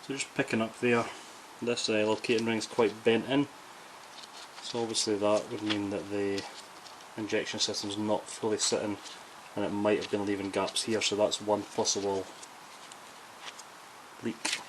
So just picking up there, this locating ring is quite bent in, so obviously that would mean that the injection system is not fully sitting and it might have been leaving gaps here, so that's one possible leak.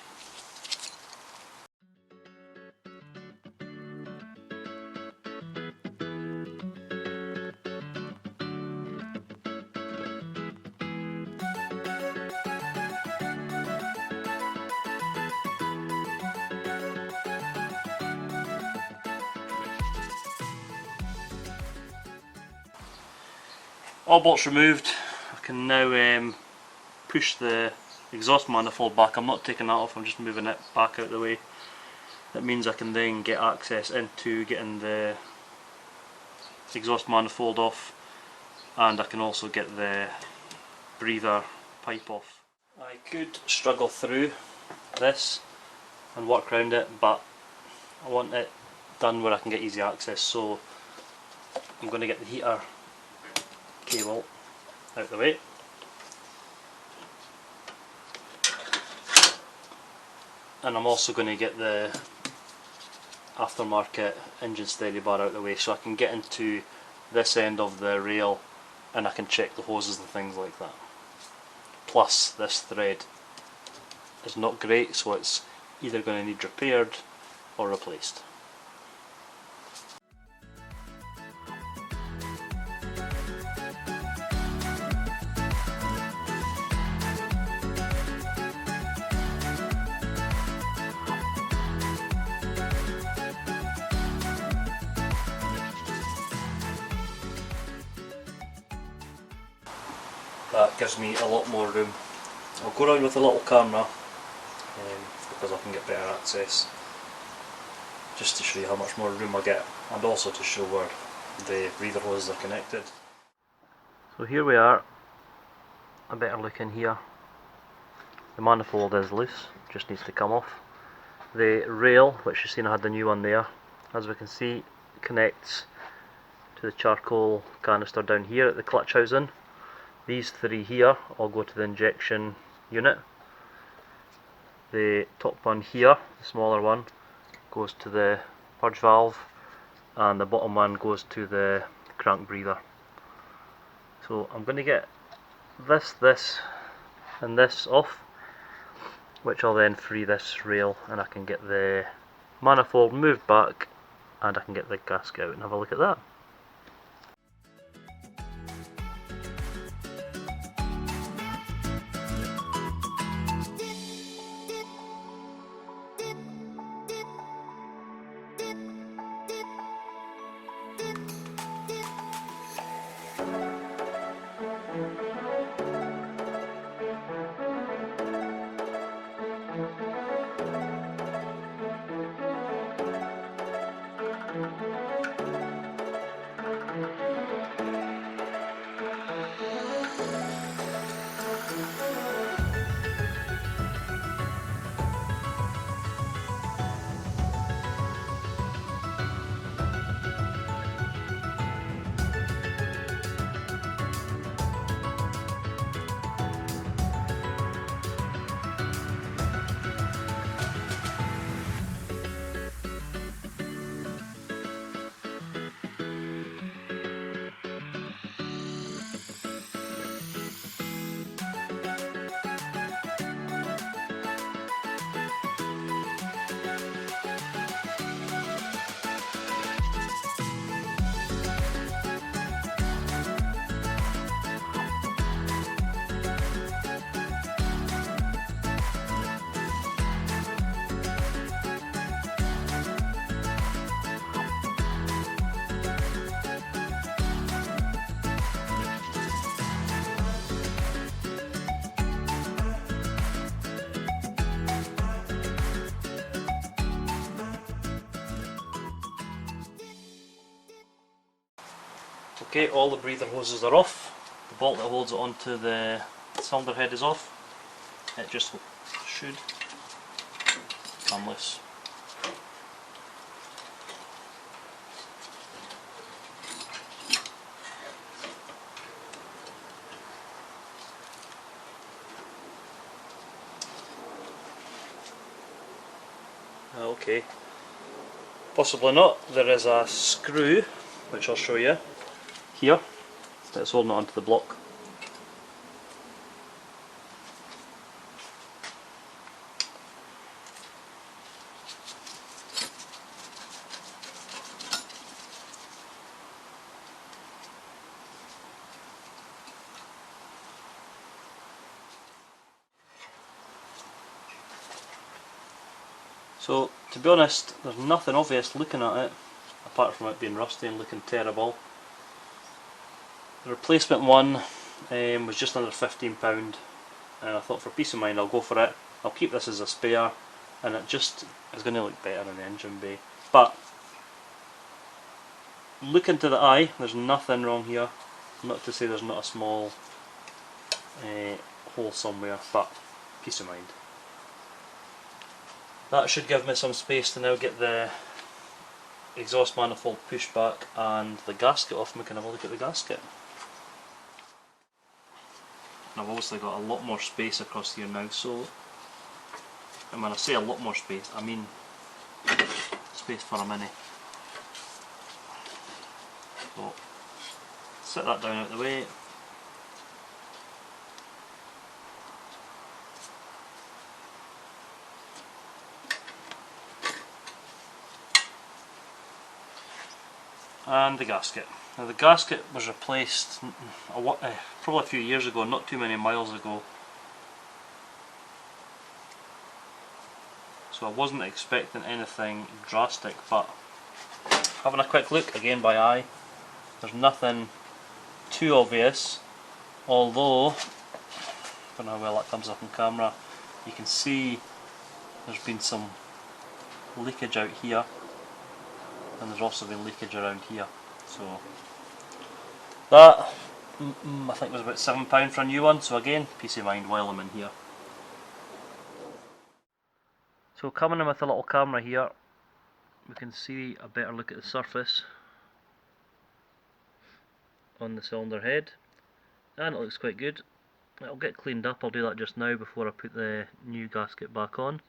All bolts removed, I can now push the exhaust manifold back. I'm not taking that off, I'm just moving it back out of the way. That means I can then get access into getting the exhaust manifold off, and I can also get the breather pipe off. I could struggle through this and work around it, but I want it done where I can get easy access, so I'm going to get the heater cable out of the way. And I'm also going to get the aftermarket engine steady bar out of the way so I can get into this end of the rail and I can check the hoses and things like that. Plus this thread is not great, so it's either going to need repaired or replaced. That gives me a lot more room. I'll go around with a little camera because I can get better access, just to show you how much more room I get, and also to show where the breather hoses are connected. So here we are, a better look in here. The manifold is loose, just needs to come off. The rail, which you've seen I had the new one there, as we can see, connects to the charcoal canister down here at the clutch housing. These three here all go to the injection unit. The top one here, the smaller one, goes to the purge valve, and the bottom one goes to the crank breather. So I'm going to get this and this off, which will then free this rail, and I can get the manifold moved back and I can get the gasket out and have a look at that. Okay, all the breather hoses are off. The bolt that holds it onto the cylinder head is off. It just should come loose. Okay, possibly not. There is a screw, which I'll show you here, that's holding it onto the block. So, to be honest, there's nothing obvious looking at it, apart from it being rusty and looking terrible. The replacement one was just under £15, and I thought for peace of mind I'll go for it. I'll keep this as a spare, and it just is going to look better in the engine bay. But, looking to the eye, there's nothing wrong here. Not to say there's not a small hole somewhere, but peace of mind. That should give me some space to now get the exhaust manifold pushed back and the gasket off, and we can have a look at the gasket. And I've obviously got a lot more space across here now, so, and when I say a lot more space, I mean space for a mini. So, set that down out of the way. And the gasket. Now the gasket was replaced probably a few years ago, not too many miles ago. So I wasn't expecting anything drastic, but having a quick look again by eye, there's nothing too obvious, although, I don't know how well that comes up on camera, you can see there's been some leakage out here, and there's also been leakage around here. So that I think was about £7 for a new one, so again, peace of mind while I'm in here. So coming in with a little camera here, we can see a better look at the surface on the cylinder head, and it looks quite good. It'll get cleaned up, I'll do that just now before I put the new gasket back on.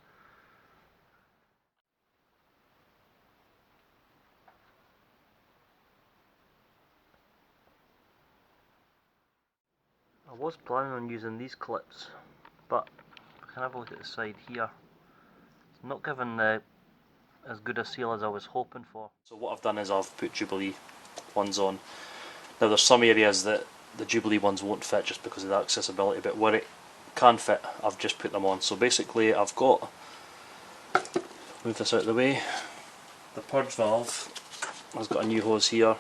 I was planning on using these clips, but I can have a look at the side here. It's not given as good a seal as I was hoping for. So what I've done is I've put Jubilee ones on. Now there's some areas that the Jubilee ones won't fit just because of the accessibility, but where it can fit, I've just put them on. So basically I've got, move this out of the way, the purge valve has got a new hose here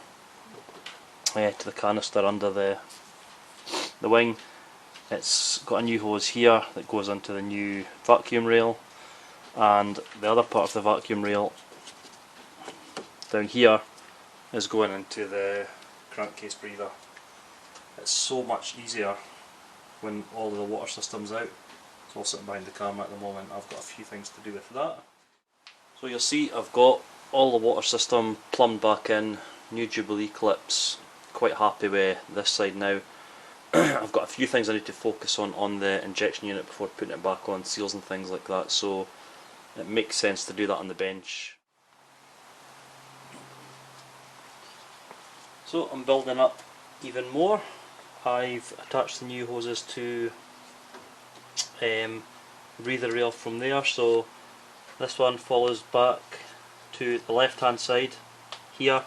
to the canister under the wing. It's got a new hose here that goes into the new vacuum rail, and the other part of the vacuum rail down here is going into the crankcase breather. It's so much easier when all of the water system's out. So I'll sit behind the camera at the moment, I've got a few things to do with that. So you'll see I've got all the water system plumbed back in, new Jubilee clips, quite happy with this side now. I've got a few things I need to focus on the injection unit before putting it back on, seals and things like that, so it makes sense to do that on the bench. So I'm building up even more. I've attached the new hoses to breather rail from there, so this one follows back to the left hand side here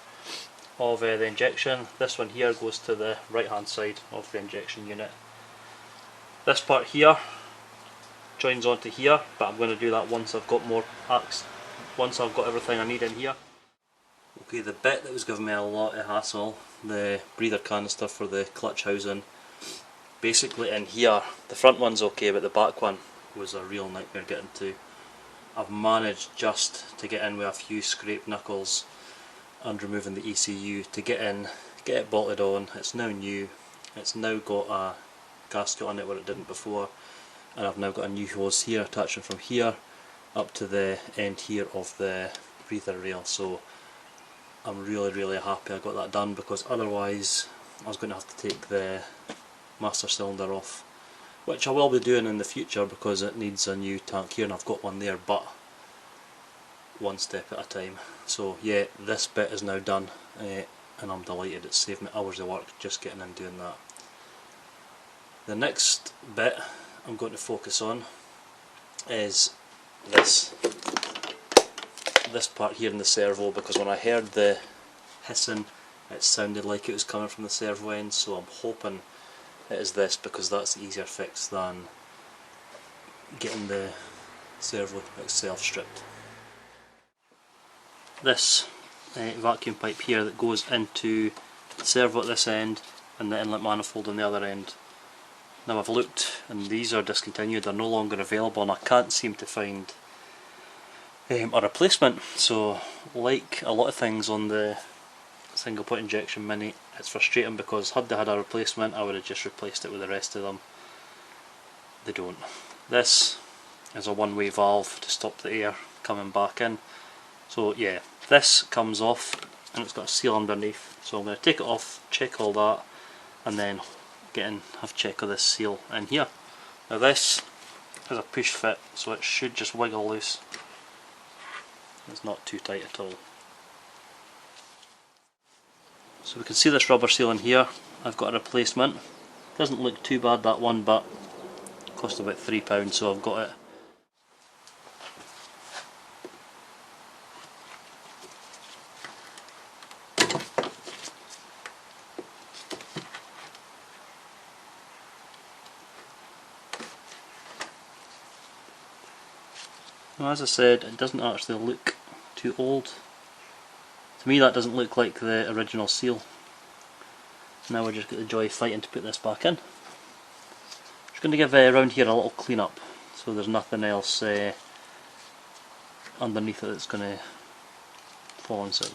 of the injection. This one here goes to the right hand side of the injection unit. This part here joins onto here, but I'm going to do that once I've got once I've got everything I need in here. Okay, the bit that was giving me a lot of hassle, the breather canister for the clutch housing, basically in here, the front one's okay, but the back one was a real nightmare getting to. I've managed just to get in with a few scraped knuckles and removing the ECU to get in, get it bolted on. It's now new, it's now got a gasket on it where it didn't before, and I've now got a new hose here attaching from here up to the end here of the breather rail, so I'm really happy I got that done, because otherwise I was going to have to take the master cylinder off, which I will be doing in the future because it needs a new tank here and I've got one there, but one step at a time. So yeah, this bit is now done, and I'm delighted. It's saved me hours of work just getting in doing that. The next bit I'm going to focus on is this part here in the servo, because when I heard the hissing it sounded like it was coming from the servo end, so I'm hoping it is this, because that's the easier fix than getting the servo itself stripped. This vacuum pipe here that goes into the servo at this end and the inlet manifold on the other end. Now I've looked and these are discontinued, they're no longer available, and I can't seem to find a replacement. So like a lot of things on the single point injection Mini, it's frustrating because had they had a replacement I would have just replaced it with the rest of them. They don't. This is a one-way valve to stop the air coming back in. So yeah, this comes off and it's got a seal underneath, so I'm going to take it off, check all that, and then have a check of this seal in here. Now this is a push fit, so it should just wiggle loose. It's not too tight at all. So we can see this rubber seal in here. I've got a replacement. Doesn't look too bad, that one, but it cost about £3, so I've got it. Now, as I said, it doesn't actually look too old. To me that doesn't look like the original seal. Now we're just got the joy of fighting to put this back in. Just going to give around here a little clean up so there's nothing else underneath it that's going to fall inside.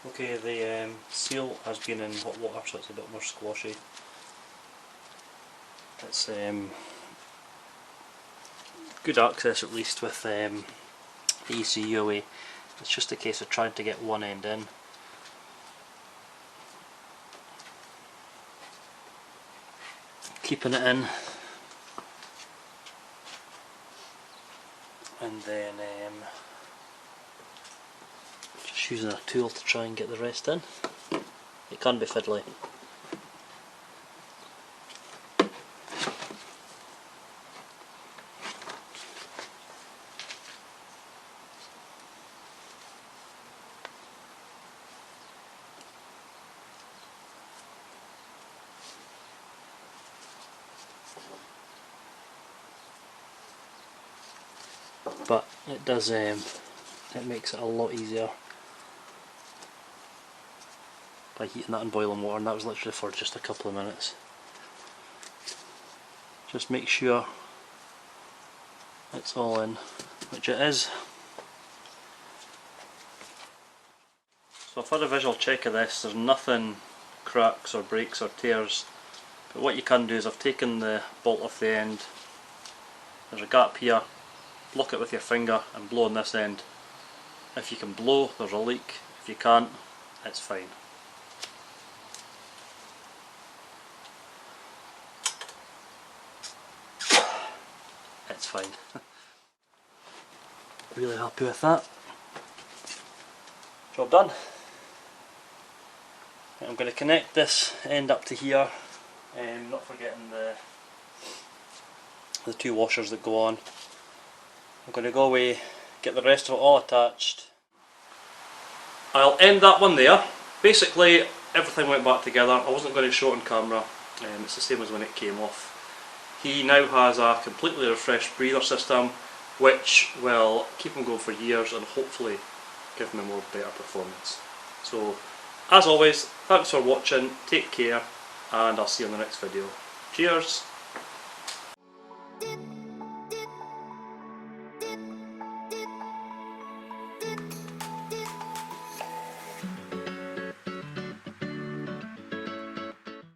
Okay, the seal has been in hot water, so it's a bit more squashy. It's good access at least with the ECU away. It's just a case of trying to get one end in. Keeping it in. And then just using a tool to try and get the rest in. It can be fiddly. But it does, it makes it a lot easier by heating that in boiling water, and that was literally for just a couple of minutes. Just make sure it's all in, which it is. So I've had a visual check of this, there's nothing cracks or breaks or tears, but what you can do is I've taken the bolt off the end, there's a gap here. Block it with your finger and blow on this end. If you can blow, there's a leak. If you can't, it's fine. It's fine. Really happy with that. Job done. I'm going to connect this end up to here, not forgetting the two washers that go on. I'm going to go away, get the rest of it all attached. I'll end that one there. Basically everything went back together. I wasn't going to show it on camera, it's the same as when it came off. He now has a completely refreshed breather system which will keep him going for years and hopefully give him a more better performance. So as always, thanks for watching, take care, and I'll see you in the next video. Cheers!